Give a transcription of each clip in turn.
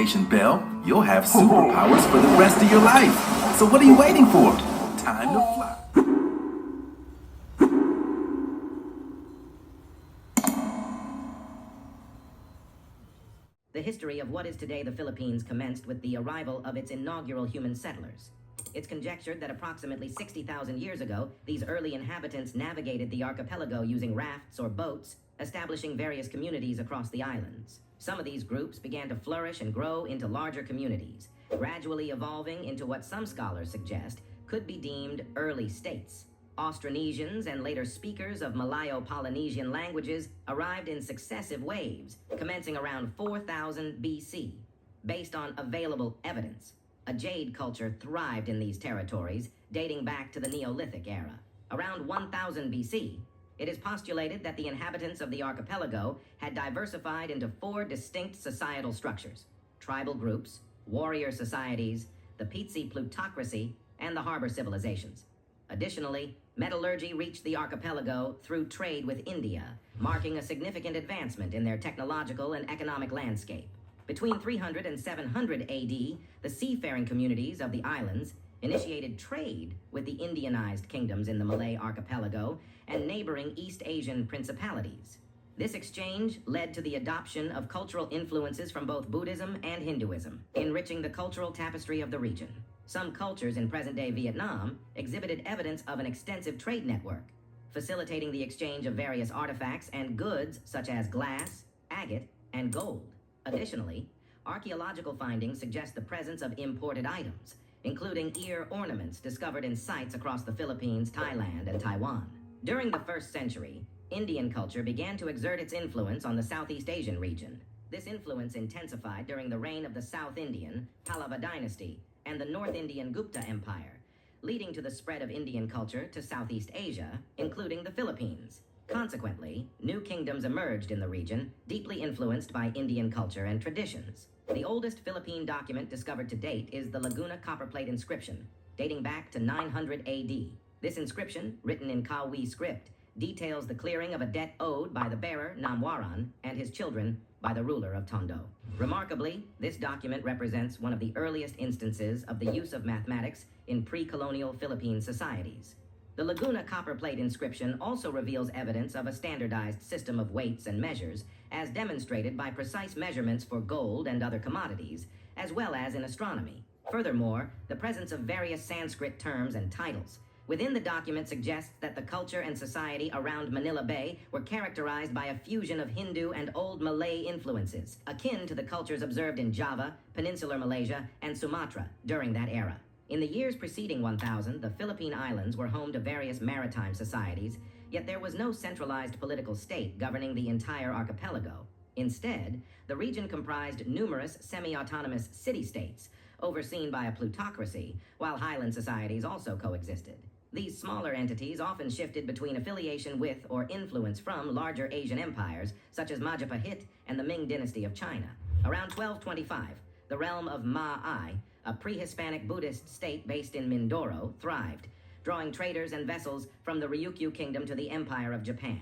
activation bell, you'll have superpowers for the rest of your life. So what are you waiting for? Time to fly. The history of what is today the Philippines commenced with the arrival of its inaugural human settlers. It's conjectured that approximately 60,000 years ago, these early inhabitants navigated the archipelago using rafts or boats, establishing various communities across the islands. Some of these groups began to flourish and grow into larger communities, gradually evolving into what some scholars suggest could be deemed early states. Austronesians and later speakers of Malayo-Polynesian languages arrived in successive waves, commencing around 4000 BC. Based on available evidence, a jade culture thrived in these territories, dating back to the Neolithic era. Around 1000 BC, it is postulated that the inhabitants of the archipelago had diversified into 4 distinct societal structures: tribal groups, warrior societies, the Pitsi plutocracy, and the harbor civilizations. Additionally, metallurgy reached the archipelago through trade with India, marking a significant advancement in their technological and economic landscape. Between 300 and 700 AD, the seafaring communities of the islands initiated trade with the Indianized kingdoms in the Malay archipelago and neighboring East Asian principalities. This exchange led to the adoption of cultural influences from both Buddhism and Hinduism, enriching the cultural tapestry of the region. Some cultures in present-day Vietnam exhibited evidence of an extensive trade network, facilitating the exchange of various artifacts and goods such as glass, agate, and gold. Additionally, archaeological findings suggest the presence of imported items, including ear ornaments discovered in sites across the Philippines, Thailand, and Taiwan. During the 1st century, Indian culture began to exert its influence on the Southeast Asian region. This influence intensified during the reign of the South Indian, Pallava dynasty, and the North Indian Gupta Empire, leading to the spread of Indian culture to Southeast Asia, including the Philippines. Consequently, new kingdoms emerged in the region, deeply influenced by Indian culture and traditions. The oldest Philippine document discovered to date is the Laguna copperplate inscription, dating back to 900 AD. This inscription, written in Kawi script, details the clearing of a debt owed by the bearer, Namwaran, and his children by the ruler of Tondo. Remarkably, this document represents one of the earliest instances of the use of mathematics in pre-colonial Philippine societies. The Laguna copperplate inscription also reveals evidence of a standardized system of weights and measures, as demonstrated by precise measurements for gold and other commodities, as well as in astronomy. Furthermore, the presence of various Sanskrit terms and titles within the document suggests that the culture and society around Manila Bay were characterized by a fusion of Hindu and Old Malay influences, akin to the cultures observed in Java, Peninsular Malaysia, and Sumatra during that era. In the years preceding 1000, the Philippine Islands were home to various maritime societies, yet there was no centralized political state governing the entire archipelago. Instead, the region comprised numerous semi-autonomous city-states, overseen by a plutocracy, while highland societies also coexisted. These smaller entities often shifted between affiliation with or influence from larger Asian empires, such as Majapahit and the Ming dynasty of China. Around 1225, the realm of Ma'ai, a pre-Hispanic Buddhist state based in Mindoro, thrived, drawing traders and vessels from the Ryukyu kingdom to the Empire of Japan.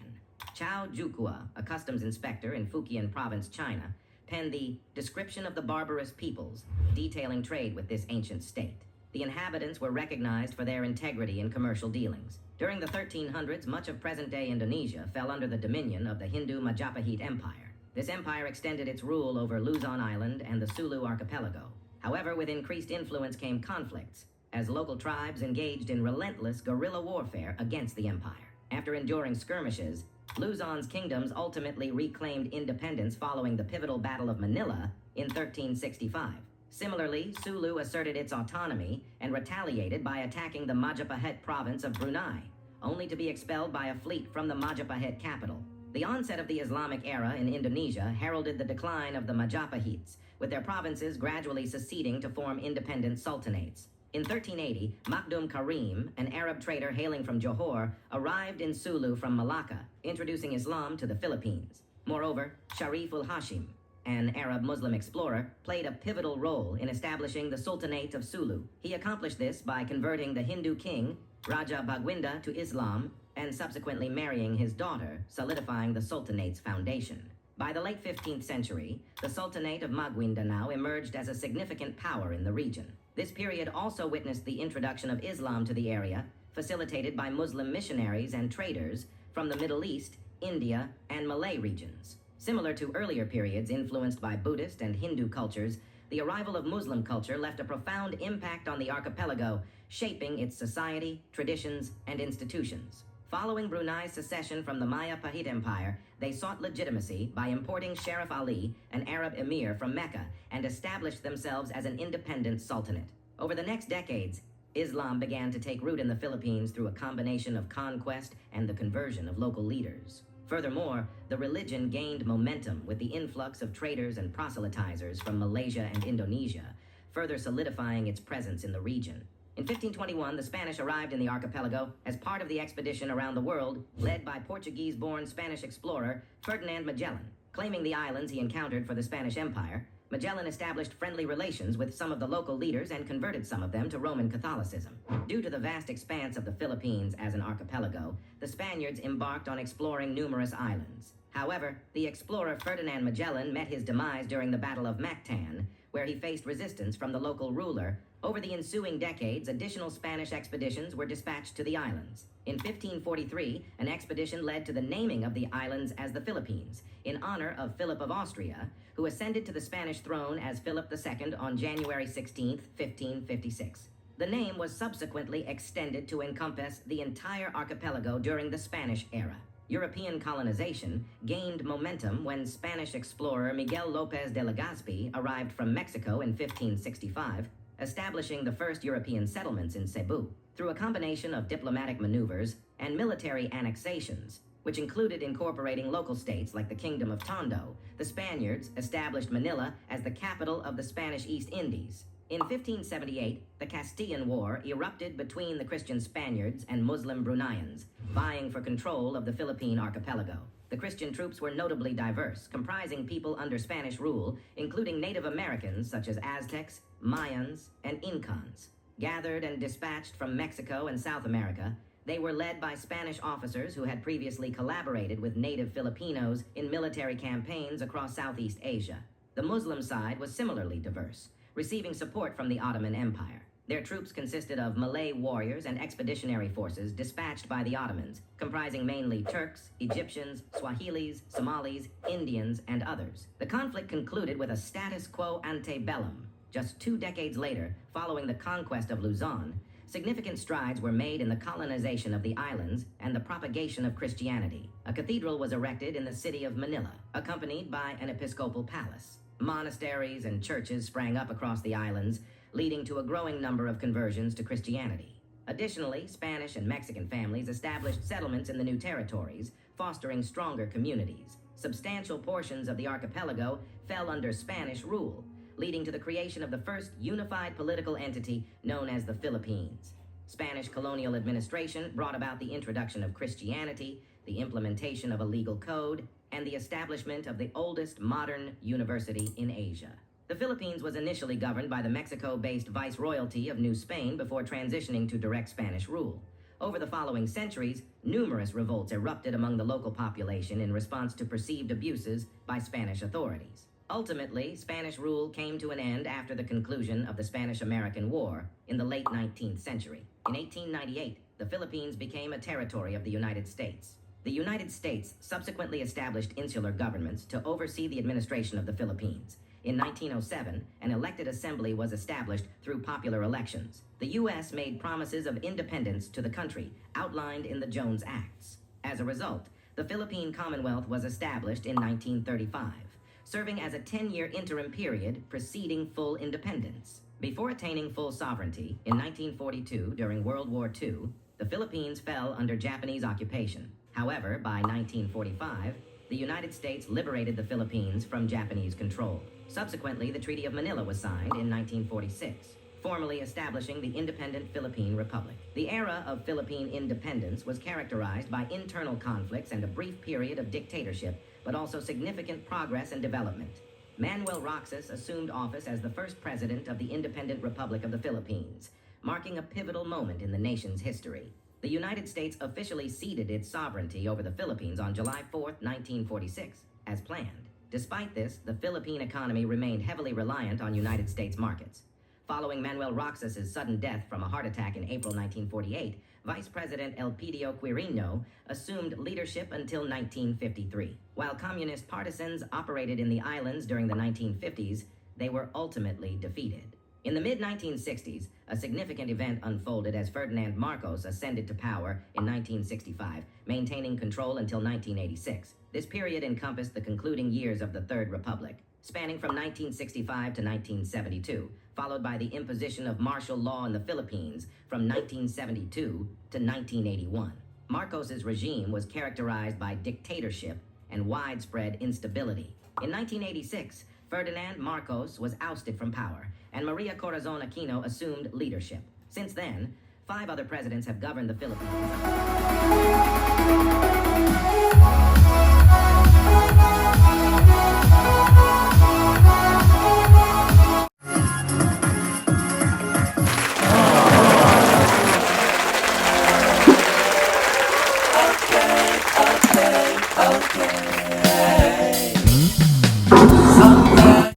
Chao Jukua, a customs inspector in Fujian province, China, penned the Description of the Barbarous Peoples, detailing trade with this ancient state. The inhabitants were recognized for their integrity in commercial dealings. During the 1300s, much of present-day Indonesia fell under the dominion of the Hindu Majapahit Empire. This empire extended its rule over Luzon Island and the Sulu archipelago. However, with increased influence came conflicts, as local tribes engaged in relentless guerrilla warfare against the empire. After enduring skirmishes, Luzon's kingdoms ultimately reclaimed independence following the pivotal Battle of Manila in 1365. Similarly, Sulu asserted its autonomy and retaliated by attacking the Majapahit province of Brunei, only to be expelled by a fleet from the Majapahit capital. The onset of the Islamic era in Indonesia heralded the decline of the Majapahites, with their provinces gradually seceding to form independent sultanates. In 1380, Makdum Karim, an Arab trader hailing from Johor, arrived in Sulu from Malacca, introducing Islam to the Philippines. Moreover, Sharif ul-Hashim, an Arab Muslim explorer, played a pivotal role in establishing the Sultanate of Sulu. He accomplished this by converting the Hindu king, Raja Bagwinda, to Islam, and subsequently marrying his daughter, solidifying the Sultanate's foundation. By the late 15th century, the Sultanate of Maguindanao emerged as a significant power in the region. This period also witnessed the introduction of Islam to the area, facilitated by Muslim missionaries and traders from the Middle East, India, and Malay regions. Similar to earlier periods influenced by Buddhist and Hindu cultures, the arrival of Muslim culture left a profound impact on the archipelago, shaping its society, traditions, and institutions. Following Brunei's secession from the Majapahit Empire, they sought legitimacy by importing Sharif Ali, an Arab emir from Mecca, and established themselves as an independent sultanate. Over the next decades, Islam began to take root in the Philippines through a combination of conquest and the conversion of local leaders. Furthermore, the religion gained momentum with the influx of traders and proselytizers from Malaysia and Indonesia, further solidifying its presence in the region. In 1521, the Spanish arrived in the archipelago as part of the expedition around the world led by Portuguese-born Spanish explorer Ferdinand Magellan. Claiming the islands he encountered for the Spanish Empire, Magellan established friendly relations with some of the local leaders and converted some of them to Roman Catholicism. Due to the vast expanse of the Philippines as an archipelago, the Spaniards embarked on exploring numerous islands. However, the explorer Ferdinand Magellan met his demise during the Battle of Mactan, where he faced resistance from the local ruler. Over the ensuing decades, additional Spanish expeditions were dispatched to the islands. In 1543, an expedition led to the naming of the islands as the Philippines, in honor of Philip of Austria, who ascended to the Spanish throne as Philip II on January 16, 1556. The name was subsequently extended to encompass the entire archipelago during the Spanish era. European colonization gained momentum when Spanish explorer Miguel López de Legazpi arrived from Mexico in 1565, establishing the first European settlements in Cebu. Through a combination of diplomatic maneuvers and military annexations, which included incorporating local states like the Kingdom of Tondo, the Spaniards established Manila as the capital of the Spanish East Indies. In 1578, the Castilian War erupted between the Christian Spaniards and Muslim Bruneians, vying for control of the Philippine archipelago. The Christian troops were notably diverse, comprising people under Spanish rule, including Native Americans such as Aztecs, Mayans, and Incans. Gathered and dispatched from Mexico and South America, they were led by Spanish officers who had previously collaborated with native Filipinos in military campaigns across Southeast Asia. The Muslim side was similarly diverse, receiving support from the Ottoman Empire. Their troops consisted of Malay warriors and expeditionary forces dispatched by the Ottomans, comprising mainly Turks, Egyptians, Swahilis, Somalis, Indians, and others. The conflict concluded with a status quo ante bellum. Just 2 decades later, following the conquest of Luzon, significant strides were made in the colonization of the islands and the propagation of Christianity. A cathedral was erected in the city of Manila, accompanied by an episcopal palace. Monasteries and churches sprang up across the islands, leading to a growing number of conversions to Christianity. Additionally, Spanish and Mexican families established settlements in the new territories, fostering stronger communities. Substantial portions of the archipelago fell under Spanish rule, leading to the creation of the first unified political entity known as the Philippines. Spanish colonial administration brought about the introduction of Christianity, the implementation of a legal code, and the establishment of the oldest modern university in Asia. The Philippines was initially governed by the Mexico-based Viceroyalty of New Spain before transitioning to direct Spanish rule. Over the following centuries, numerous revolts erupted among the local population in response to perceived abuses by Spanish authorities. Ultimately, Spanish rule came to an end after the conclusion of the Spanish-American War in the late 19th century. In 1898, the Philippines became a territory of the United States. The United States subsequently established insular governments to oversee the administration of the Philippines. In 1907, an elected assembly was established through popular elections. The U.S. made promises of independence to the country, outlined in the Jones Acts. As a result, the Philippine Commonwealth was established in 1935, serving as a 10-year interim period preceding full independence. Before attaining full sovereignty, in 1942, during World War II, the Philippines fell under Japanese occupation. However, by 1945, the United States liberated the Philippines from Japanese control. Subsequently, the Treaty of Manila was signed in 1946, formally establishing the independent Philippine Republic. The era of Philippine independence was characterized by internal conflicts and a brief period of dictatorship, but also significant progress and development. Manuel Roxas assumed office as the first president of the Independent Republic of the Philippines, marking a pivotal moment in the nation's history. The United States officially ceded its sovereignty over the Philippines on July 4, 1946, as planned. Despite this, the Philippine economy remained heavily reliant on United States markets. Following Manuel Roxas's sudden death from a heart attack in April 1948, Vice President Elpidio Quirino assumed leadership until 1953. While communist partisans operated in the islands during the 1950s, they were ultimately defeated. In the mid-1960s, a significant event unfolded as Ferdinand Marcos ascended to power in 1965, maintaining control until 1986. This period encompassed the concluding years of the Third Republic, spanning from 1965 to 1972, followed by the imposition of martial law in the Philippines from 1972 to 1981. Marcos's regime was characterized by dictatorship and widespread instability. In 1986, Ferdinand Marcos was ousted from power, and Maria Corazon Aquino assumed leadership. Since then, 5 other presidents have governed the Philippines. Okay.